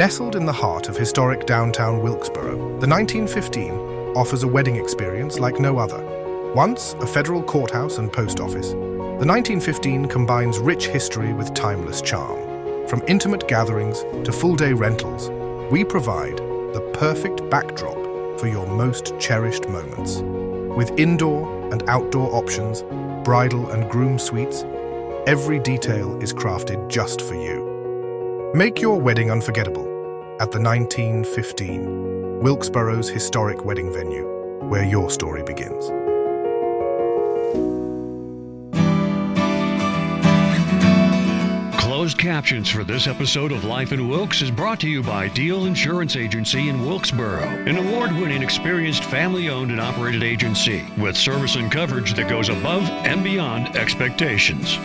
Nestled in the heart of historic downtown Wilkesboro, the 1915 offers a wedding experience like no other. Once a federal courthouse and post office, the 1915 combines rich history with timeless charm. From intimate gatherings to full-day rentals, we provide the perfect backdrop for your most cherished moments. With indoor and outdoor options, bridal and groom suites, every detail is crafted just for you. Make your wedding unforgettable at the 1915, Wilkesboro's historic wedding venue, where your story begins. Closed captions for this episode of Life in Wilkes is brought to you by Deal Insurance Agency in Wilkesboro, an award-winning, experienced, family-owned and operated agency with service and coverage that goes above and beyond expectations.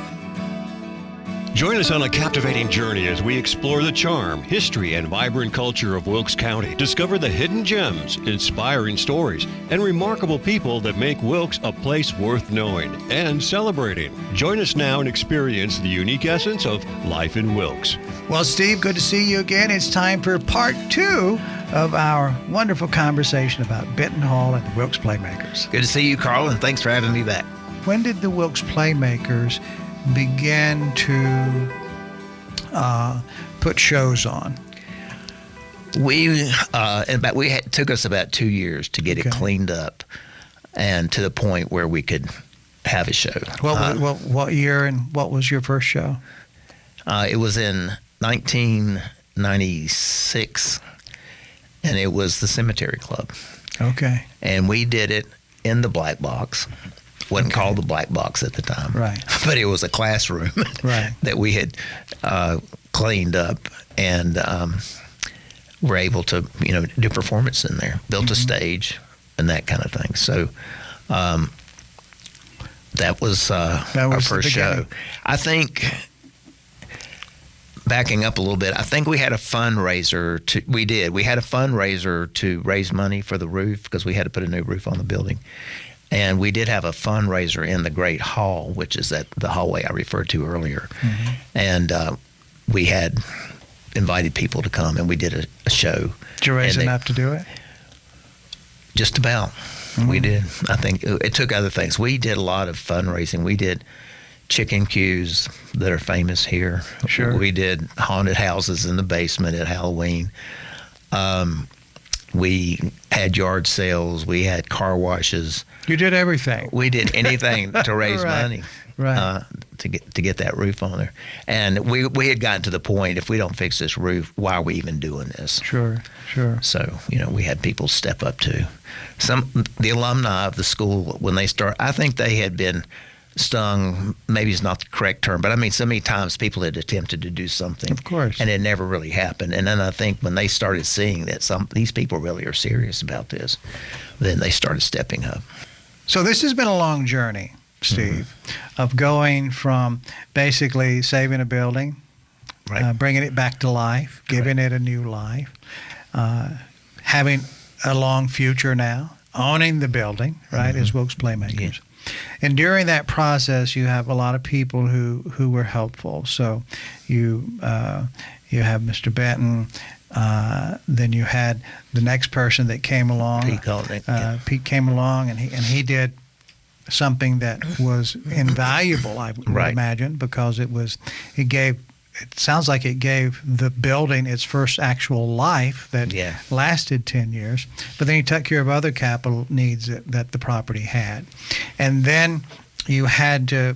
Join us on a captivating journey as we explore the charm, history, and vibrant culture of Wilkes County. Discover the hidden gems, inspiring stories, and remarkable people that make Wilkes a place worth knowing and celebrating. Join us now and experience the unique essence of Life in Wilkes. Well, Steve, good to see you again. It's time for part 2 of our wonderful conversation about Benton Hall and the Wilkes Playmakers. Good to see you, Carl, and thanks for having me back. When did the Wilkes Playmakers began to put shows on? Took us about 2 years to get it cleaned up and to the point where we could have a show. What year and what was your first show? It was in 1996, and it was the Cemetery Club. Okay. And we did it in the Black Box. Wasn't called the Black Box at the time. Right. But it was a classroom that we had cleaned up, and were able to, do performance in there. Built a stage and that kind of thing. So that was our first show. I think, backing up a little bit, I think we had a fundraiser we had a fundraiser to raise money for the roof because we had to put a new roof on the building. And we did have a fundraiser in the Great Hall, which is the hallway I referred to earlier. Mm-hmm. And we had invited people to come, and we did a show. Did you raise enough to do it? Just about. Mm-hmm. We did. I think it took other things. We did a lot of fundraising. We did chicken queues that are famous here. Sure. We did haunted houses in the basement at Halloween. We had yard sales. We had car washes. You did everything. We did anything to raise money, to get that roof on there. And we had gotten to the point, if we don't fix this roof, why are we even doing this? Sure. So, we had people step up too. The alumni of the school, when they start, I think they had been stung, maybe is not the correct term, but I mean, so many times people had attempted to do something. Of course. And it never really happened. And then I think when they started seeing that these people really are serious about this, then they started stepping up. So this has been a long journey, Steve, of going from basically saving a building, bringing it back to life, giving it a new life, having a long future now, owning the building, as Wilkes Playmakers. Yeah. And during that process, you have a lot of people who were helpful. So you have Mr. Benton. Then you had the next person that came along. Pete came along, and he did something that was invaluable, I would imagine, because it sounds like it gave the building its first actual life that lasted 10 years. But then you took care of other capital needs that the property had. And then you had to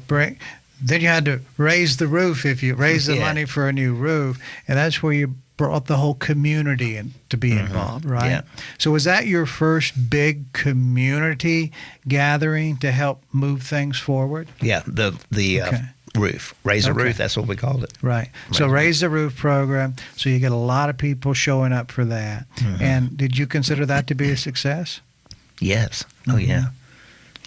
raise the roof if you raise the money for a new roof. And that's where you brought the whole community in to be involved, right? Yeah. So was that your first big community gathering to help move things forward? Yeah, the roof. Raise the roof, that's what we called it. Right. So Raise the Roof program, so you get a lot of people showing up for that. Mm-hmm. And did you consider that to be a success? Yes. Oh, yeah.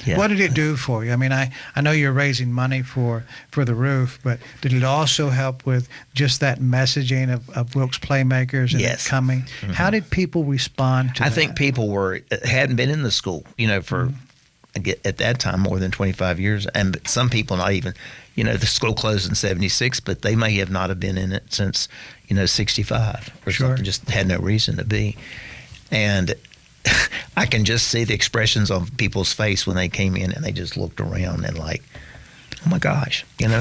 Yeah. What did it do for you? I mean, I know you're raising money for the roof, but did it also help with just that messaging of Wilkes Playmakers and it coming? Mm-hmm. How did people respond to that? I think people hadn't been in the school, for at that time more than 25 years, and some people not even, the school closed in 76, but they may have not have been in it since 65 or Sure. something, just had no reason to be. And I can just see the expressions on people's face when they came in and they just looked around and like, oh my gosh, and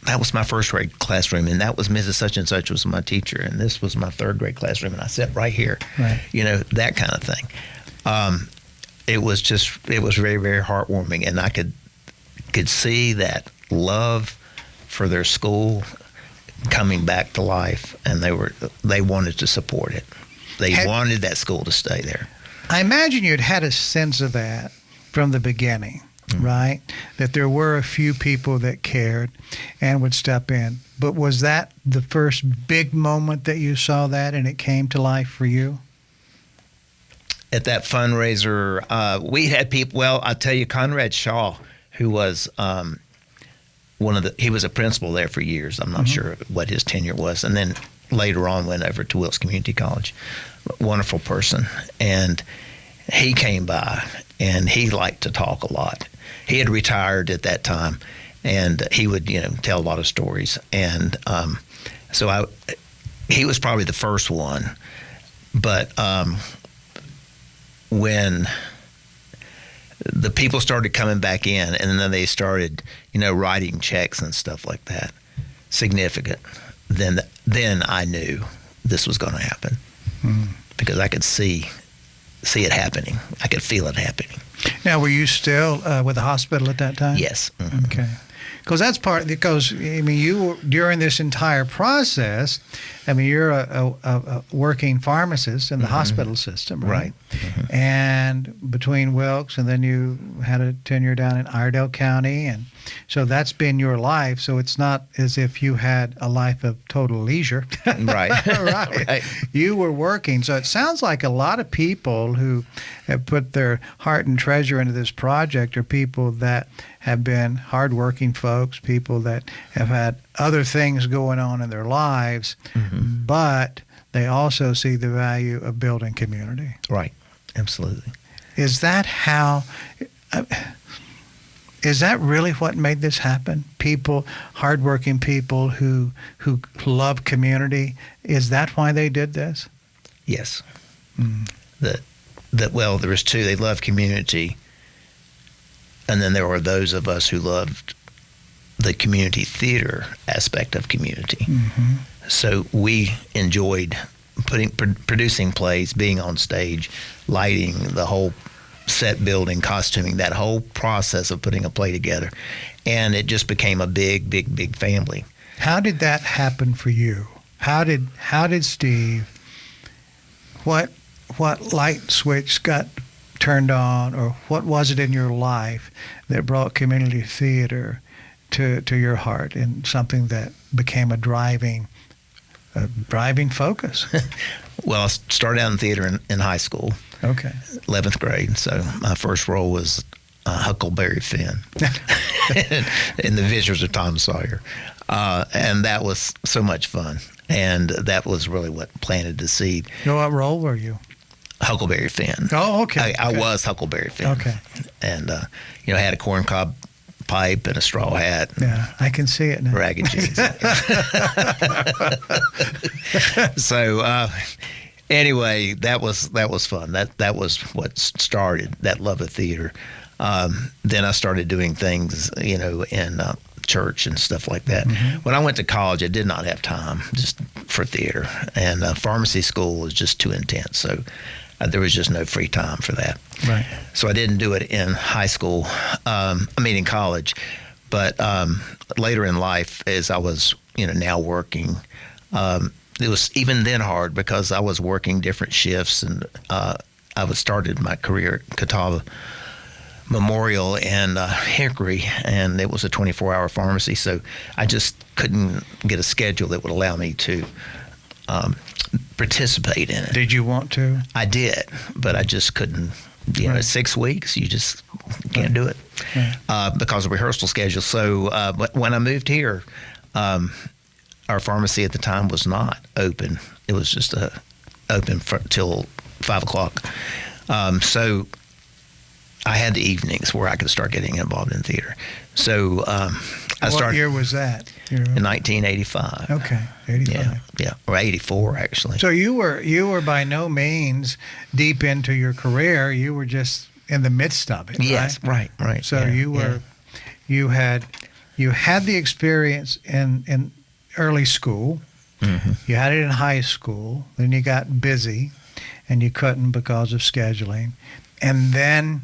that was my first grade classroom, and that was Mrs. Such and Such was my teacher, and this was my third grade classroom, and I sat right here, Right. That kind of thing. It was very, very heartwarming, and I could see that love for their school coming back to life, and they wanted to support it. They wanted that school to stay there. I imagine you'd had a sense of that from the beginning, right? That there were a few people that cared and would step in. But was that the first big moment that you saw that and it came to life for you? At that fundraiser, we had people. Well, I'll tell you, Conrad Shaw, who was he was a principal there for years. I'm not sure what his tenure was, and then later on went over to Wilkes Community College. Wonderful person, and he came by, and he liked to talk a lot. He had retired at that time, and he would tell a lot of stories, and so he was probably the first one, but. When the people started coming back in, and then they started, writing checks and stuff like that, significant, then I knew this was going to happen because I could see it happening. I could feel it happening. Now, were you still with the hospital at that time? Yes. Mm-hmm. Okay. Because you were, during this entire process, you're a working pharmacist in the hospital system, right? Right. Mm-hmm. And between Wilkes and then you had a tenure down in Iredell County, and so that's been your life. So it's not as if you had a life of total leisure. Right. Right. You were working. So it sounds like a lot of people who have put their heart and treasure into this project are people that have been hardworking folks, people that have had other things going on in their lives, but they also see the value of building community. Right. Absolutely. Is that really what made this happen? People, hardworking people who love community. Is that why they did this? Yes. Well, there was two. They loved community. And then there were those of us who loved the community theater aspect of community. So we enjoyed producing plays, being on stage, lighting, the whole set building, costuming, that whole process of putting a play together. And it just became a big, big, big family. How did that happen for you? How did Steve, what light switch got turned on, or what was it in your life that brought community theater to your heart and something that became a driving focus? Well, I started out in theater in high school. Okay. 11th grade. So my first role was Huckleberry Finn in The Adventures of Tom Sawyer. And that was so much fun. And that was really what planted the seed. What role were you? Huckleberry Finn. Oh, okay. I was Huckleberry Finn. Okay. And, I had a corncob pipe and a straw hat. Yeah, I can see it now. Ragged jeans. So, anyway, that was fun. That was what started that love of theater. Then I started doing things, in church and stuff like that. When I went to college, I did not have time just for theater, and pharmacy school was just too intense. So there was just no free time for that. Right. So I didn't do it in high school. In college, but later in life, as I was, now working. It was even then hard because I was working different shifts, and I started my career at Catawba Memorial and Hickory, and it was a 24-hour pharmacy, so I just couldn't get a schedule that would allow me to participate in it. Did you want to? I did, but I just couldn't. Right. 6 weeks, you just can't do it because of rehearsal schedule. So but when I moved here, our pharmacy at the time was not open. It was just open till 5 o'clock. So I had the evenings where I could start getting involved in theater. So I started. What year was that? In 1985. Okay, 85. Yeah, or 84 actually. So you were by no means deep into your career. You were just in the midst of it. Yes, right. So yeah, you had the experience in early school. Mm-hmm. You had it in high school. Then you got busy, and you couldn't because of scheduling. And then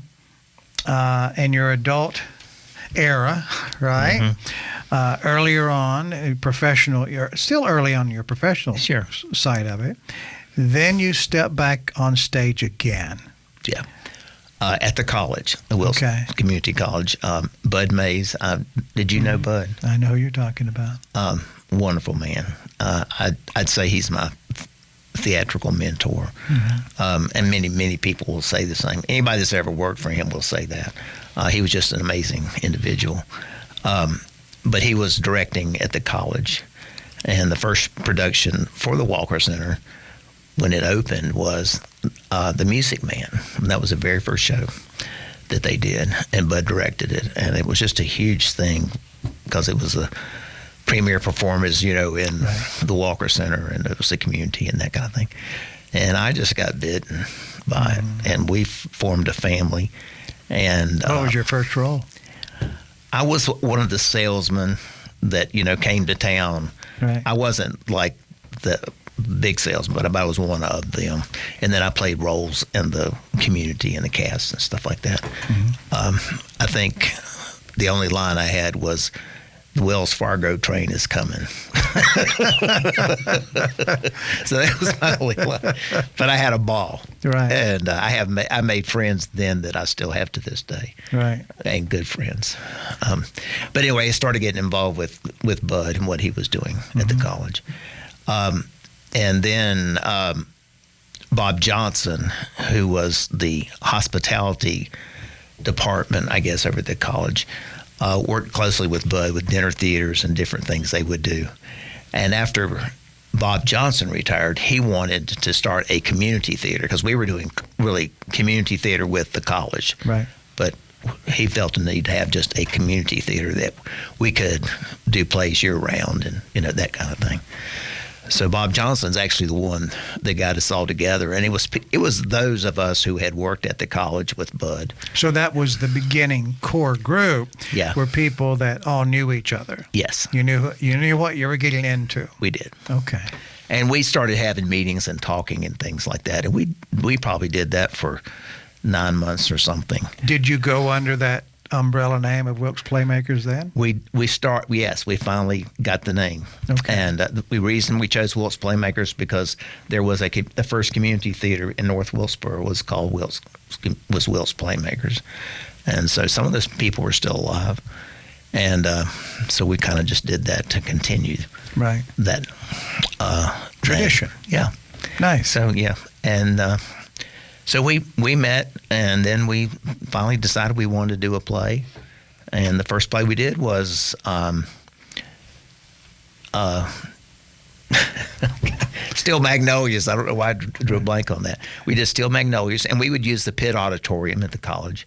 in your adult era, right? Mm-hmm. Earlier on, you're still early on your professional side of it. Then you step back on stage again. Yeah. At the college, the Wilkes Community College. Bud Mays. Did you know Bud? I know who you're talking about. Wonderful man. I'd say he's my theatrical mentor. And many people will say the same. Anybody that's ever worked for him will say that. He was just an amazing individual. But he was directing at the college. And the first production for the Walker Center, when it opened, was The Music Man. And that was the very first show that they did. And Bud directed it. And it was just a huge thing because it was a premier performance, in the Walker Center, and it was the community and that kind of thing. And I just got bitten by it. And we formed a family. And what was your first role? I was one of the salesmen that, came to town. Right. I wasn't like the big salesman, but I was one of them. And then I played roles in the community and the cast and stuff like that. I think the only line I had was, "The Wells Fargo train is coming." So that was my only line. But I had a ball. Right. And I made friends then that I still have to this day. Right. And good friends. But anyway, I started getting involved with Bud and what he was doing at the college. And then Bob Johnson, who was the hospitality department, I guess, over at the college, worked closely with Bud with dinner theaters and different things they would do. And after Bob Johnson retired, he wanted to start a community theater because we were doing really community theater with the college. Right. But he felt the need to have just a community theater that we could do plays year round and, that kind of thing. So Bob Johnson's actually the one that got us all together, and it was those of us who had worked at the college with Bud. So that was the beginning core group. Yeah. Were people that all knew each other. Yes. You knew what you were getting into. We did. Okay. And we started having meetings and talking and things like that, and we probably did that for 9 months or something. Did you go under that umbrella name of Wilkes Playmakers then? Yes, we finally got the name. Okay. And the reason we chose Wilkes Playmakers because there was the first community theater in North Wilkesboro was called Wilkes Playmakers. And so some of those people were still alive. And so we kind of just did that to continue that tradition. Yeah. Nice. So, yeah. And so we met, and then we finally decided we wanted to do a play. And the first play we did was Steel Magnolias. I don't know why I drew a blank on that. We did Steel Magnolias, and we would use the pit auditorium at the college,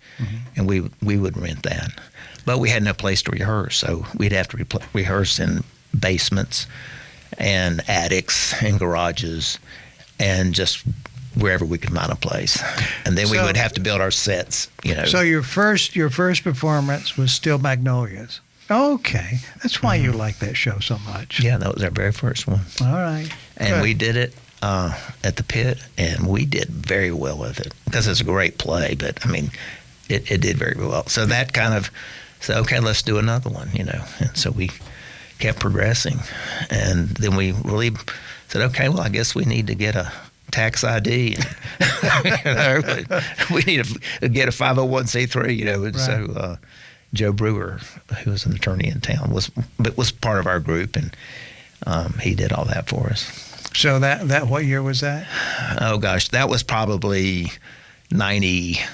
and we would rent that. But we had no place to rehearse, so we'd have to rehearse in basements and attics and garages and just wherever we could find a place. And then we would have to build our sets, So your first performance was Steel Magnolias. Okay. That's why you like that show so much. Yeah, that was our very first one. All right. And Good. we did it at the pit, and we did very well with it because it's a great play, but, it did very well. So that kind of said, okay, let's do another one, And so we kept progressing. And then we really said, okay, well, I guess we need to get a tax ID. We need to get a 501c3, And Right. so Joe Brewer, who was an attorney in town, was part of our group, and he did all that for us. So that what year was that? Oh gosh, that was probably 91.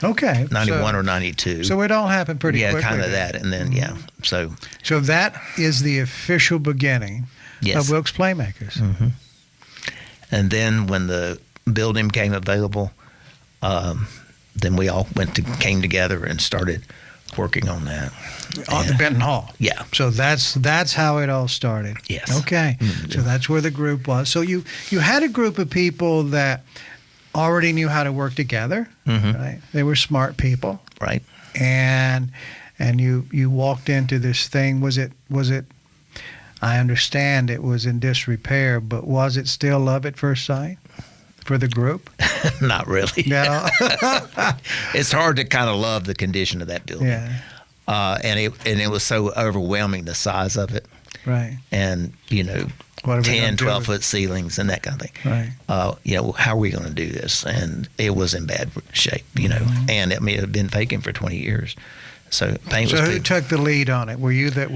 Okay. 91 or 92. So it all happened pretty quickly. Yeah, kind of that, and then So that is the official beginning of Wilkes Playmakers. And then when the building became available, then we all came together and started working on that. On the Benton Hall. Yeah. So that's how it all started. Yes. Okay. Mm-hmm. So that's where the group was. So you had a group of people that already knew how to work together, right? They were smart people. Right. And you walked into this thing. Was it I understand it was in disrepair, but was it still love at first sight for the group? Not really. No. It's hard to kind of love the condition of that building. Yeah. And it was so overwhelming, the size of it. Right. And, What are we 10, gonna do? 12-foot ceilings and that kind of thing. Right. How are we going to do this? And it was in bad shape, And it had been vacant for 20 years. So paint was So who too. took the lead on it? Were you It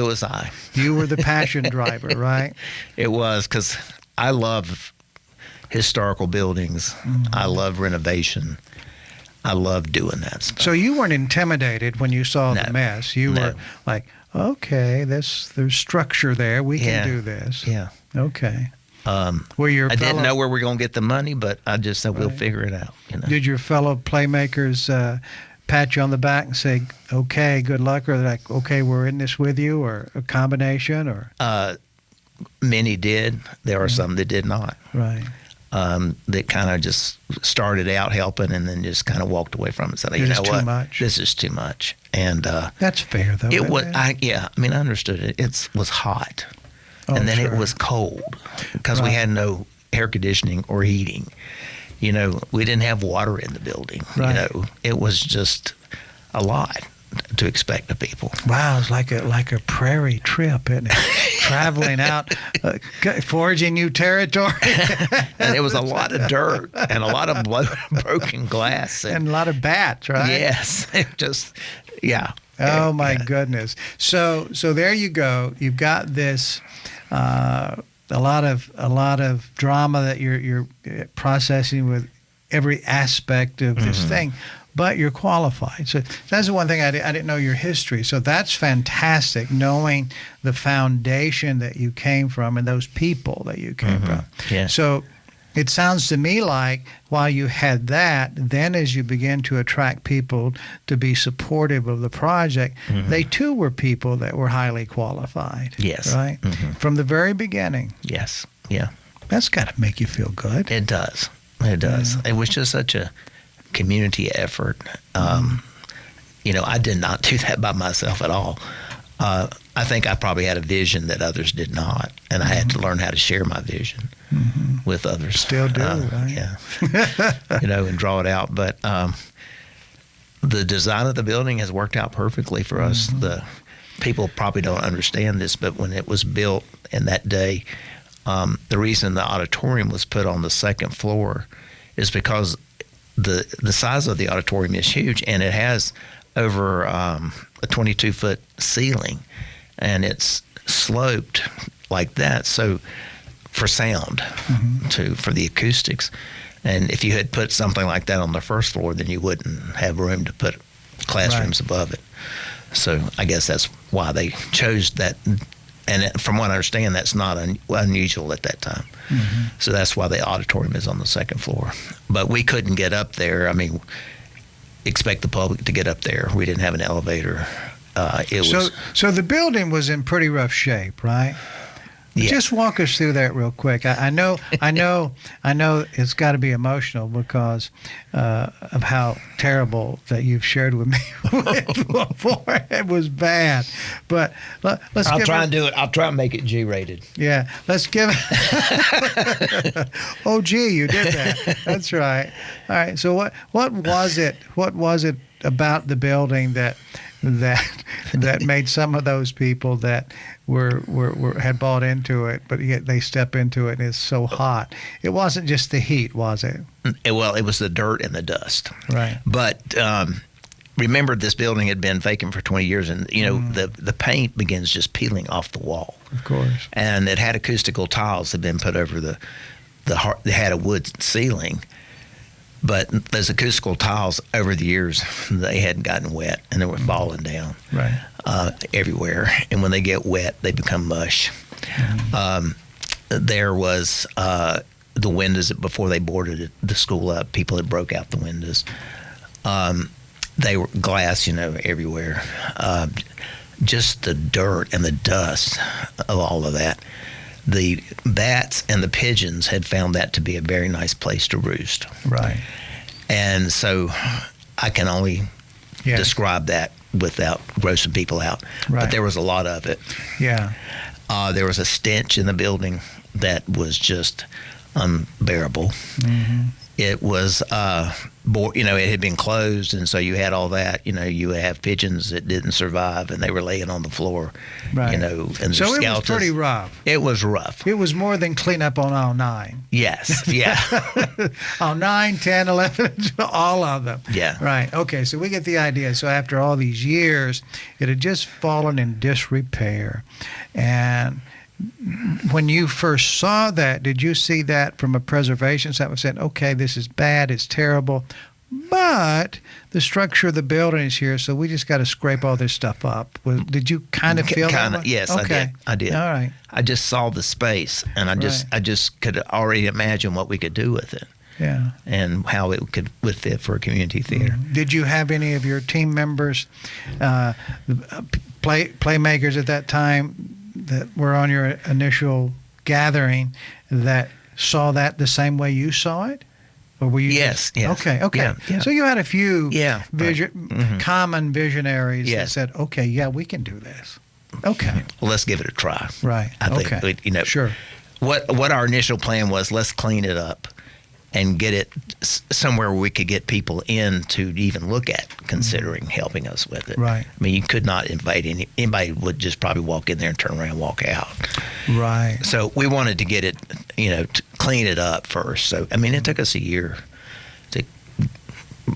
was I. You were the passion driver, right? It was, because I love historical buildings. I love renovation. I love doing that stuff. So you weren't intimidated when you saw the No. mess. You No. were like, okay, there's structure there. We Yeah. can do this. Yeah. Okay. Were your I didn't fellow- know where we're going to get the money, but I just said, we'll Right. figure it out. Did your fellow playmakers pat you on the back and say, okay, good luck? Or they're like, okay, we're in this with you, or a combination? Or Many did. There are some that did not. Right. That kind of just started out helping and then just kind of walked away from it and said, It you is know too what? much. This is too much. And That's fair, though. it isn't was, it? I understood it. It was hot. Oh, And then sure. it was cold because we Right. had no air conditioning or heating. We didn't have water in the building. Right. It was just a lot to expect of people. Wow, it's like a prairie trip, isn't it? Traveling out, forging new territory, And it was a lot of dirt and a lot of broken glass. and a lot of bats, right? Yes, it just, yeah. Oh my Yeah. goodness! So there you go. You've got this a lot of drama that you're processing with every aspect of this thing, but you're qualified. So that's the one thing I didn't know your history. So that's fantastic, knowing the foundation that you came from and those people that you came from. Yeah. So it sounds to me like while you had that, then as you begin to attract people to be supportive of the project, they too were people that were highly qualified. Yes. Right? From the very beginning. Yes, yeah. That's got to make you feel good. It does. It does. It was just such a community effort. I did not do that by myself at all. I think I probably had a vision that others did not, and I had to learn how to share my vision with others. Still do, right? Yeah. And draw it out. But the design of the building has worked out perfectly for us. The people probably don't understand this, but when it was built in that day, the reason the auditorium was put on the second floor is because the size of the auditorium is huge, and it has over a 22-foot ceiling, and it's sloped like that. So for sound, for the acoustics, and if you had put something like that on the first floor, then you wouldn't have room to put classrooms above it. So I guess that's why they chose that. And from what I understand, that's not unusual at that time. So that's why the auditorium is on the second floor. But we couldn't get up there. I mean, expect the public to get up there. We didn't have an elevator. So the building was in pretty rough shape, right? Yeah. Just walk us through that real quick. I know it's got to be emotional because of how terrible that you've shared with me before. It was bad, but let's. I'll give try it- and do it. I'll try and make it G-rated. Yeah, let's give it. Oh, gee, you did that. That's right. All right. So what was it? What was it about the building that made some of those people that had bought into it, but yet they step into it and it's so hot? It wasn't just the heat, was it? Well, it was the dirt and the dust. Right. But remember, this building had been vacant for 20 years, and the paint begins just peeling off the wall. Of course. And it had acoustical tiles that had been put over they had a wood ceiling. But those acoustical tiles over the years, they hadn't gotten wet, and they were falling down everywhere. And when they get wet, they become mush. There was the windows before they boarded the school up. People had broke out the windows. They were glass, everywhere. Just the dirt and the dust of all of that. The bats and the pigeons had found that to be a very nice place to roost. Right. And so I can only describe that without grossing people out. Right. But there was a lot of it. Yeah. There was a stench in the building that was just unbearable. Mm-hmm. It was, it had been closed, and so you had all that. You have pigeons that didn't survive, and they were laying on the floor. Right. And so it was pretty rough. It was rough. It was more than cleanup on aisle 9. Yes. Yeah. Aisle 9, 10, 11, all of them. Yeah. Right. Okay. So we get the idea. So after all these years, it had just fallen in disrepair, and when you first saw that, did you see that from a preservation side? Was saying, okay, this is bad, it's terrible, but the structure of the building is here, so we just got to scrape all this stuff up. Did you kind of feel that? Yes, okay. I did. All right. I just saw the space, and I just could already imagine what we could do with it. Yeah. And how it would fit for a community theater. Mm-hmm. Did you have any of your team members, playmakers at that time, that were on your initial gathering that saw that the same way you saw it? Or were you Yes. Okay. Yeah. So you had a few right. common visionaries that Yes. said, okay, yeah, we can do this. Okay. Well, let's give it a try. Right. I think, Sure. What our initial plan was, let's clean it up and get it somewhere where we could get people in to even look at considering helping us with it. Right. I mean, you could not invite anybody would just probably walk in there and turn around and walk out. Right. So we wanted to get it, to clean it up first. So, I mean, it took us a year,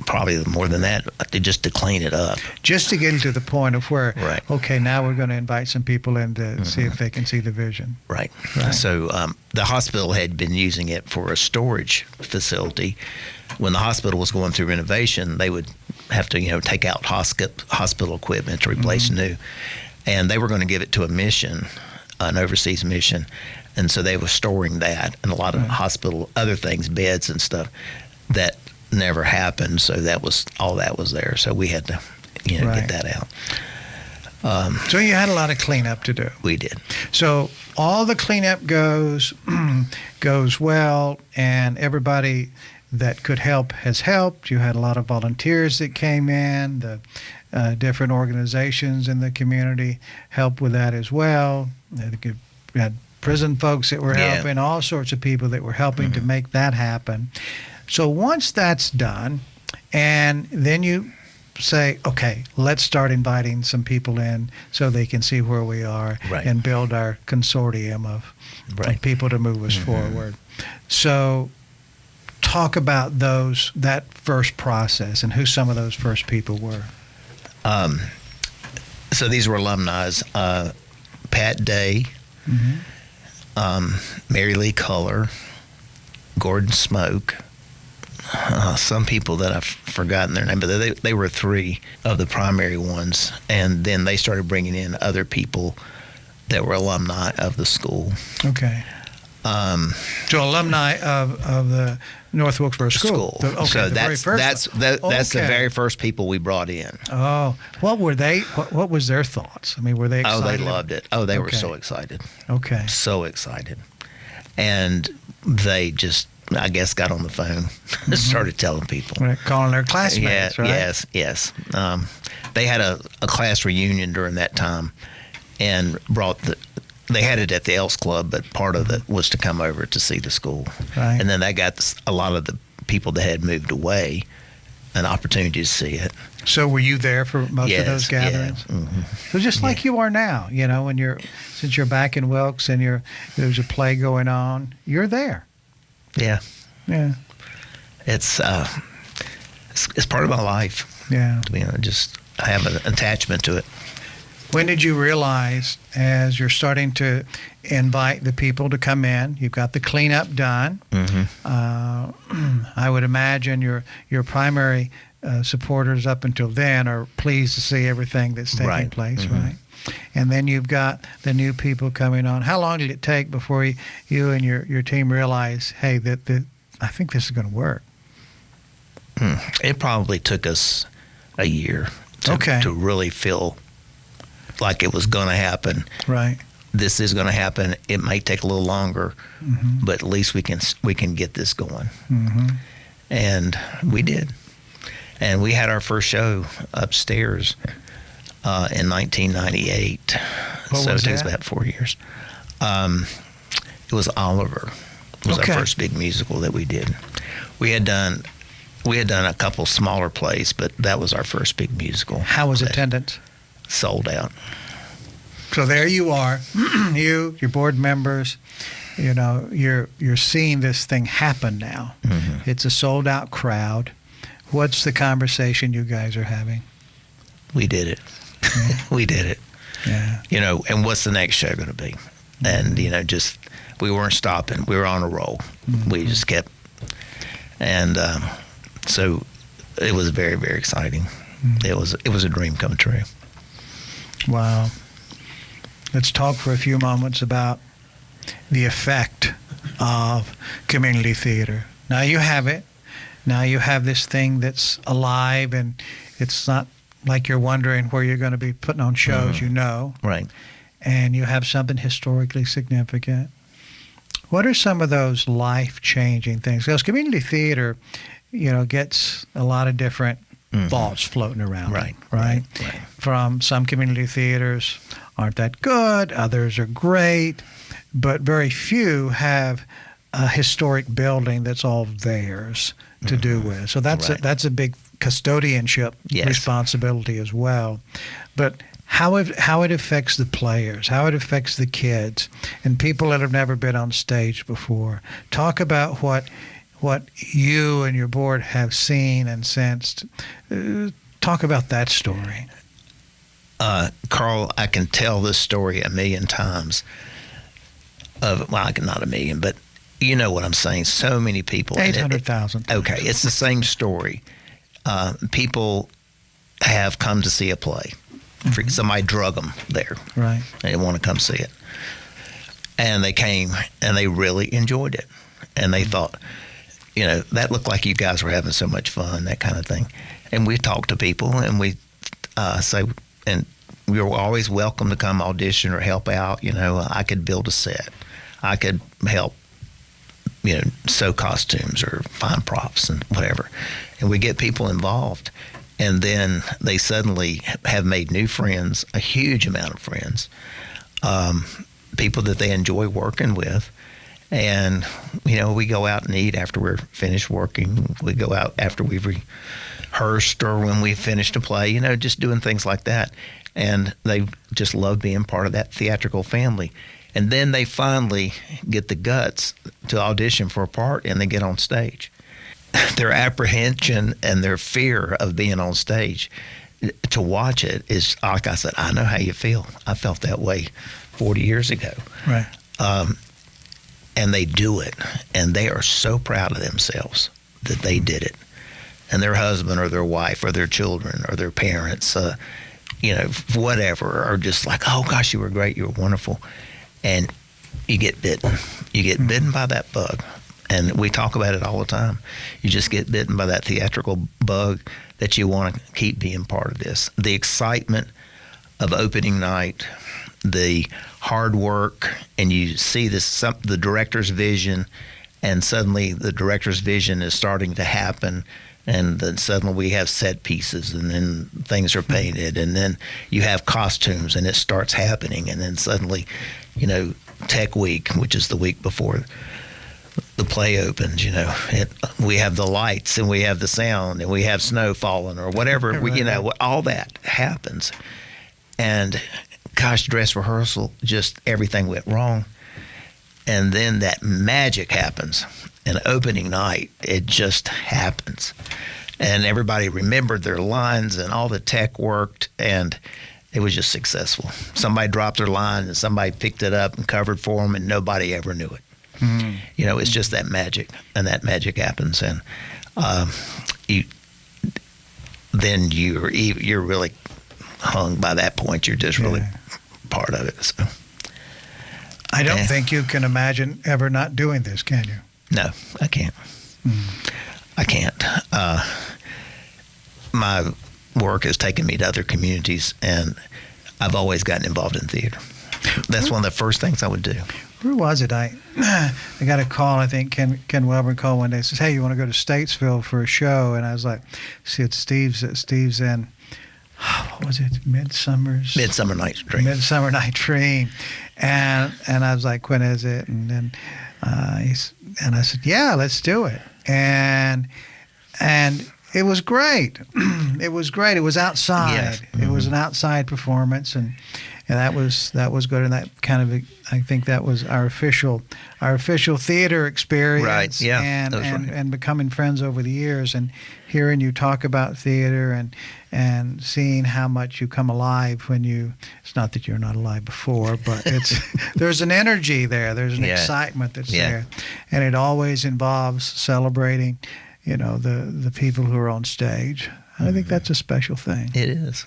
probably more than that, to clean it up. Just to get to the point of where, Right. okay, now we're going to invite some people in to see if they can see the vision. Right. So the hospital had been using it for a storage facility. When the hospital was going through renovation, they would have to, take out hospital equipment to replace new. And they were going to give it to a mission, an overseas mission. And so they were storing that and a lot of hospital other things, beds and stuff that never happened. So all that was there. So we had to, get that out. So you had a lot of cleanup to do. We did. So all the cleanup goes well, and everybody that could help has helped. You had a lot of volunteers that came in. The different organizations in the community helped with that as well. You had prison folks that were helping, all sorts of people that were helping to make that happen. So once that's done, and then you say, okay, let's start inviting some people in so they can see where we are and build our consortium of people to move us forward. So talk about that first process and who some of those first people were. So these were alumni. Pat Day, Mary Lee Culler, Gordon Smoke, some people that I've forgotten their name, but they were 3 of the primary ones. And then they started bringing in other people that were alumni of the school. Okay. So alumni of the North Wilkesboro School. So that's the very first people we brought in. Oh, what were they? What was their thoughts? I mean, were they excited? Oh, they loved it. Oh, they were so excited. Okay. So excited. And they just, I guess, got on the phone and started telling people. Right, calling their classmates, right? Yes. They had a class reunion during that time and they had it at the Elks Club, but part of it was to come over to see the school. Right. And then they got a lot of the people that had moved away an opportunity to see it. So were you there for most of those gatherings? Yeah. So just like you are now, when since you're back in Wilkes and there's a play going on, you're there. Yeah. Yeah. It's part of my life. Yeah. Just I have an attachment to it. When did you realize, as you're starting to invite the people to come in, you've got the cleanup done? I would imagine your primary supporters up until then are pleased to see everything that's taking place, right? and then you've got the new people coming on. How long did it take before you and your team realized, hey, that I think this is going to work? It probably took us a year to really feel like it was going to happen. Right. This is going to happen. It might take a little longer, but at least we can get this going. And we did. And we had our first show upstairs in 1998. So it takes about 4 years. It was Oliver. It was our first big musical that we did. We had done a couple smaller plays, but that was our first big musical. How was attendance? Sold out. So there you are, your board members, you're seeing this thing happen now. It's a sold out crowd. What's the conversation you guys are having? We did it. We did it. Yeah. And what's the next show going to be? And, just, we weren't stopping. We were on a roll. We just kept, and so it was very, very exciting. It was a dream come true. Wow. Let's talk for a few moments about the effect of community theater. Now you have it. Now you have this thing that's alive, and it's not like you're wondering where you're going to be putting on shows, Right. And you have something historically significant. What are some of those life-changing things? Because community theater, gets a lot of different thoughts floating around. Right. From some community theaters aren't that good, others are great, but very few have a historic building that's all theirs to do with. So that's a big custodianship responsibility as well. But how it affects the players, how it affects the kids, and people that have never been on stage before. Talk about what you and your board have seen and sensed. Talk about that story. Carl, I can tell this story a million times. Not a million, but you know what I'm saying. So many people. 800,000. Okay, it's the same story. People have come to see a play. Somebody drug them there. Right. They didn't want to come see it. And they came, and they really enjoyed it. And they thought, that looked like you guys were having so much fun, that kind of thing. And we talk to people, and we say, and we were always welcome to come audition or help out. I could build a set. I could help, sew costumes or find props and whatever. And we get people involved. And then they suddenly have made new friends, a huge amount of friends, people that they enjoy working with. And, we go out and eat after we're finished working. We go out after we've rehearsed or when we finished a play, just doing things like that. And they just love being part of that theatrical family. And then they finally get the guts to audition for a part, and they get on stage. Their apprehension and their fear of being on stage, to watch it is, like I said, I know how you feel. I felt that way 40 years ago. Right. And they do it, and they are so proud of themselves that they did it. And their husband or their wife or their children or their parents, whatever, are just like, oh, gosh, you were great, you were wonderful. And you get bitten. You get bitten by that bug. And we talk about it all the time. You just get bitten by that theatrical bug that you want to keep being part of this. The excitement of opening night, the hard work, and you see the director's vision, and suddenly the director's vision is starting to happen, and then suddenly we have set pieces, and then things are painted, and then you have costumes, and it starts happening, and then suddenly, Tech Week, which is the week before the play opens, we have the lights, and we have the sound, and we have snow falling, or whatever, all that happens. And gosh, dress rehearsal, just everything went wrong. And then that magic happens. And opening night, it just happens. And everybody remembered their lines, and all the tech worked, and it was just successful. Somebody dropped their line, and somebody picked it up and covered for them, and nobody ever knew it. It's just that magic, and that magic happens. And you're really hung by that point. You're just really part of it. So I don't think you can imagine ever not doing this, can you? no, I can't. I can't. My work has taken me to other communities, and I've always gotten involved in theater. That's one of the first things I would do. Where was it? I got a call. I think Ken Welburn called one day. Says, "Hey, you want to go to Statesville for a show?" And I was like, "See, it's Steve's in what was it? Midsummer Night's Dream. Midsummer Night Dream." And I was like, "When is it?" And then I said, "Yeah, let's do it." And it was great. It was great. It was outside. Yes. It was an outside performance, and that was good. And that kind of, I think that was our official theater experience. Right. Yeah. And becoming friends over the years, and hearing you talk about theater, and seeing how much you come alive when you. It's not that you're not alive before, but it's there's an energy there. There's an excitement that's there, and it always involves celebrating. The people who are on stage. I think that's a special thing. It is.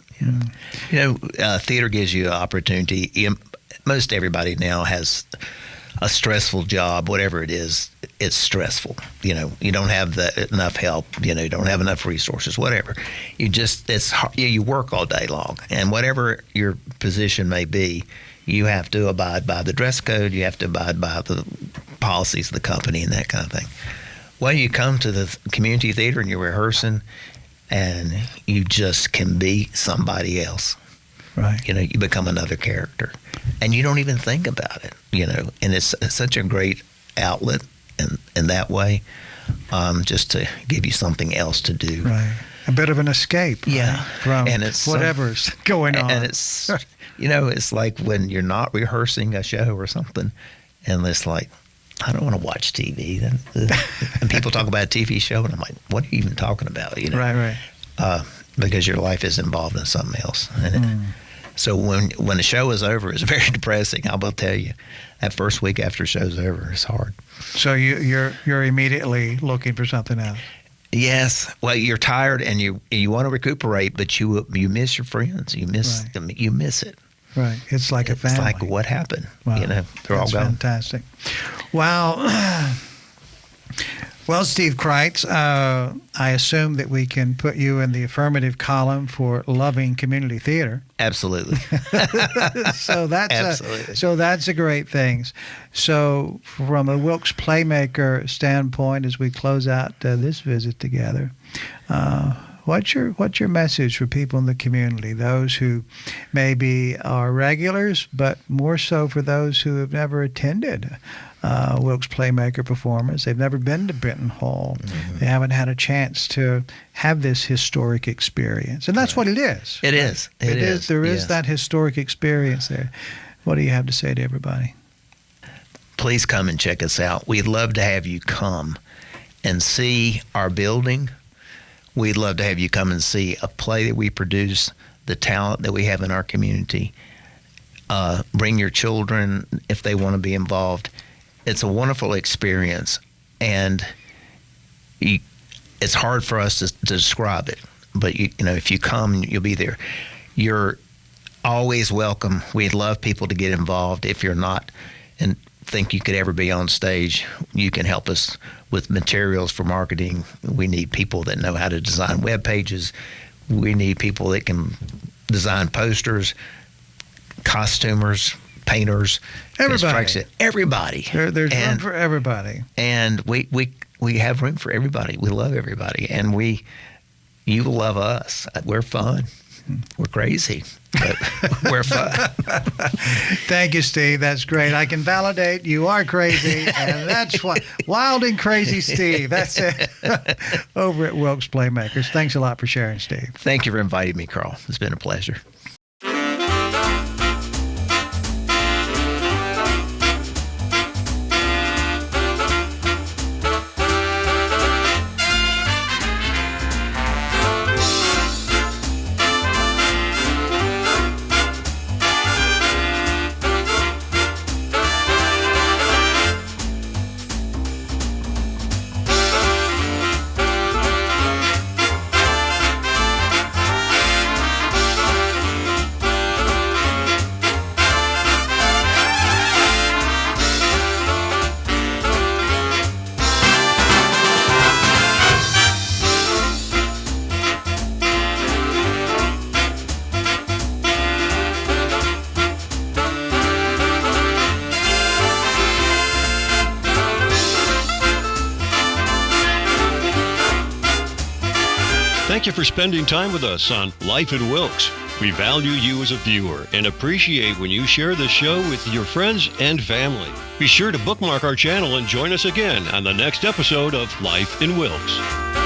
Theater gives you an opportunity. Most everybody now has a stressful job, whatever it is. It's stressful. You don't have enough help. You don't have enough resources. Whatever. It's hard. You work all day long, and whatever your position may be, you have to abide by the dress code. You have to abide by the policies of the company and that kind of thing. Well, you come to the community theater and you're rehearsing, and you just can be somebody else. Right. You become another character, and you don't even think about it. And it's such a great outlet in that way, just to give you something else to do. Right. A bit of an escape. Yeah. From and it's whatever's going on. And it's it's like when you're not rehearsing a show or something, and it's like, I don't want to watch TV. And people talk about a TV show, and I'm like, what are you even talking about? Right. Because your life is involved in something else. So when the show is over, it's very depressing. I will tell you, that first week after the show's over, it's hard. So you're immediately looking for something else. Yes. Well, you're tired and you want to recuperate, but you miss your friends. You miss them. You miss it. Right. It's like a family. It's like what happened. Wow. They're all gone. Fantastic. Wow. Well, Steve Critz, I assume that we can put you in the affirmative column for loving community theater. Absolutely. So that's a great thing. So from a Wilkes Playmaker standpoint, as we close out this visit together, what's your message for people in the community, those who maybe are regulars, but more so for those who have never attended Wilkes Playmaker performance? They've never been to Benton Hall. Mm-hmm. They haven't had a chance to have this historic experience. And that's what it is. It is. It is. There is that historic experience there. What do you have to say to everybody? Please come and check us out. We'd love to have you come and see our building. We'd love to have you come and see a play that we produce, the talent that we have in our community. Bring your children if they want to be involved. It's a wonderful experience, and it's hard for us to describe it. But if you come, you'll be there. You're always welcome. We'd love people to get involved. If you're not and think you could ever be on stage, you can help us with materials for marketing. We need people that know how to design web pages. We need people that can design posters, costumers, painters, everybody. There's room for everybody. And we have room for everybody. We love everybody, and you love us. We're fun. We're crazy, but we're fun. Thank you, Steve. That's great. I can validate you are crazy, and that's what wild and crazy Steve. That's it. Over at Wilkes Playmakers. Thanks a lot for sharing, Steve. Thank you for inviting me, Carl. It's been a pleasure. Thank you for spending time with us on Life in Wilkes. We value you as a viewer and appreciate when you share this show with your friends and family. Be sure to bookmark our channel and join us again on the next episode of Life in Wilkes.